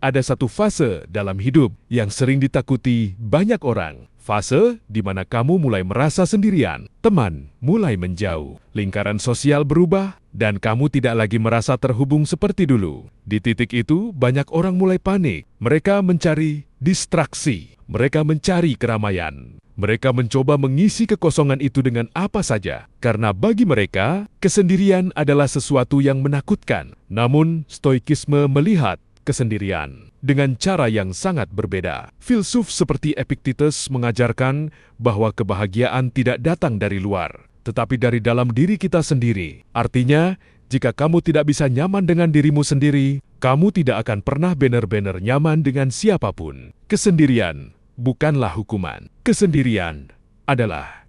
ada satu fase dalam hidup yang sering ditakuti banyak orang. Fase di mana kamu mulai merasa sendirian, teman mulai menjauh, lingkaran sosial berubah, dan kamu tidak lagi merasa terhubung seperti dulu. Di titik itu, banyak orang mulai panik. Mereka mencari distraksi, mereka mencari keramaian. Mereka mencoba mengisi kekosongan itu dengan apa saja, karena bagi mereka, kesendirian adalah sesuatu yang menakutkan. Namun, Stoikisme melihat kesendirian dengan cara yang sangat berbeda. Filsuf seperti Epictetus mengajarkan bahwa kebahagiaan tidak datang dari luar, tetapi dari dalam diri kita sendiri. Artinya, jika kamu tidak bisa nyaman dengan dirimu sendiri, kamu tidak akan pernah benar-benar nyaman dengan siapapun. Kesendirian bukanlah hukuman. Kesendirian adalah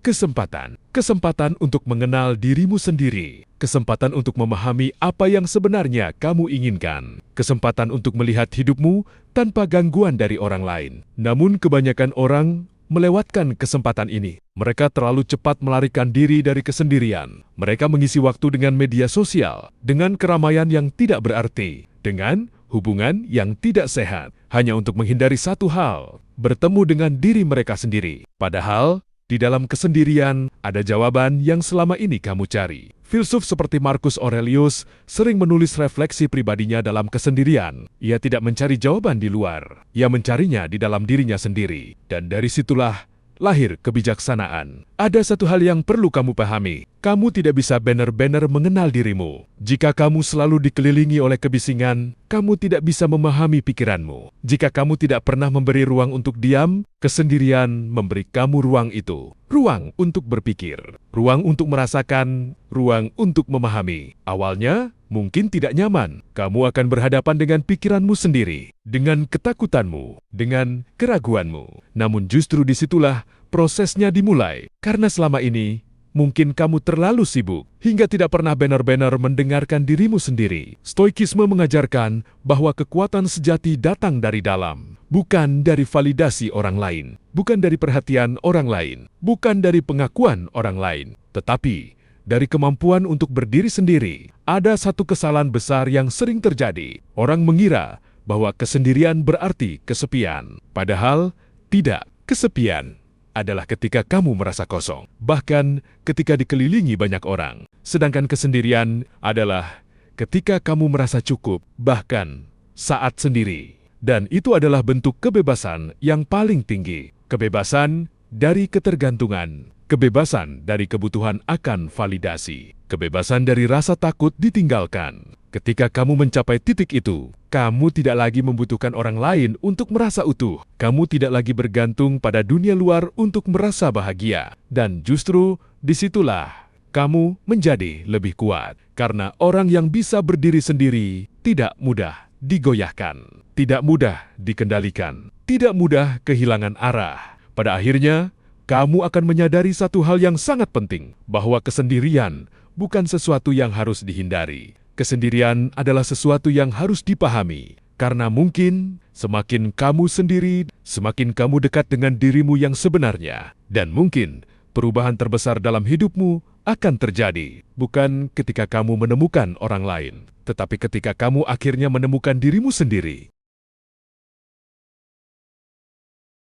kesempatan. Kesempatan untuk mengenal dirimu sendiri. Kesempatan untuk memahami apa yang sebenarnya kamu inginkan. Kesempatan untuk melihat hidupmu tanpa gangguan dari orang lain. Namun kebanyakan orang melewatkan kesempatan ini. Mereka terlalu cepat melarikan diri dari kesendirian. Mereka mengisi waktu dengan media sosial, dengan keramaian yang tidak berarti, dengan hubungan yang tidak sehat, hanya untuk menghindari satu hal, bertemu dengan diri mereka sendiri. Padahal, di dalam kesendirian ada jawaban yang selama ini kamu cari. Filsuf seperti Marcus Aurelius sering menulis refleksi pribadinya dalam kesendirian. Ia tidak mencari jawaban di luar, ia mencarinya di dalam dirinya sendiri. Dan dari situlah lahir kebijaksanaan. Ada satu hal yang perlu kamu pahami. Kamu tidak bisa benar-benar mengenal dirimu. Jika kamu selalu dikelilingi oleh kebisingan, kamu tidak bisa memahami pikiranmu. Jika kamu tidak pernah memberi ruang untuk diam, kesendirian memberi kamu ruang itu. Ruang untuk berpikir, ruang untuk merasakan, ruang untuk memahami. Awalnya, mungkin tidak nyaman. Kamu akan berhadapan dengan pikiranmu sendiri, dengan ketakutanmu, dengan keraguanmu. Namun justru disitulah prosesnya dimulai. Karena selama ini, mungkin kamu terlalu sibuk, hingga tidak pernah benar-benar mendengarkan dirimu sendiri. Stoikisme mengajarkan bahwa kekuatan sejati datang dari dalam, bukan dari validasi orang lain, bukan dari perhatian orang lain, bukan dari pengakuan orang lain, tetapi dari kemampuan untuk berdiri sendiri. Ada satu kesalahan besar yang sering terjadi. Orang mengira bahwa kesendirian berarti kesepian. Padahal, tidak. Kesepian adalah ketika kamu merasa kosong, bahkan ketika dikelilingi banyak orang. Sedangkan kesendirian adalah ketika kamu merasa cukup, bahkan saat sendiri. Dan itu adalah bentuk kebebasan yang paling tinggi. Kebebasan dari ketergantungan. Kebebasan dari kebutuhan akan validasi. Kebebasan dari rasa takut ditinggalkan. Ketika kamu mencapai titik itu, kamu tidak lagi membutuhkan orang lain untuk merasa utuh. Kamu tidak lagi bergantung pada dunia luar untuk merasa bahagia. Dan justru disitulah kamu menjadi lebih kuat. Karena orang yang bisa berdiri sendiri tidak mudah digoyahkan, tidak mudah dikendalikan, tidak mudah kehilangan arah. Pada akhirnya, kamu akan menyadari satu hal yang sangat penting, bahwa kesendirian bukan sesuatu yang harus dihindari. Kesendirian adalah sesuatu yang harus dipahami, karena mungkin semakin kamu sendiri, semakin kamu dekat dengan dirimu yang sebenarnya. Dan mungkin perubahan terbesar dalam hidupmu akan terjadi, bukan ketika kamu menemukan orang lain, tetapi ketika kamu akhirnya menemukan dirimu sendiri.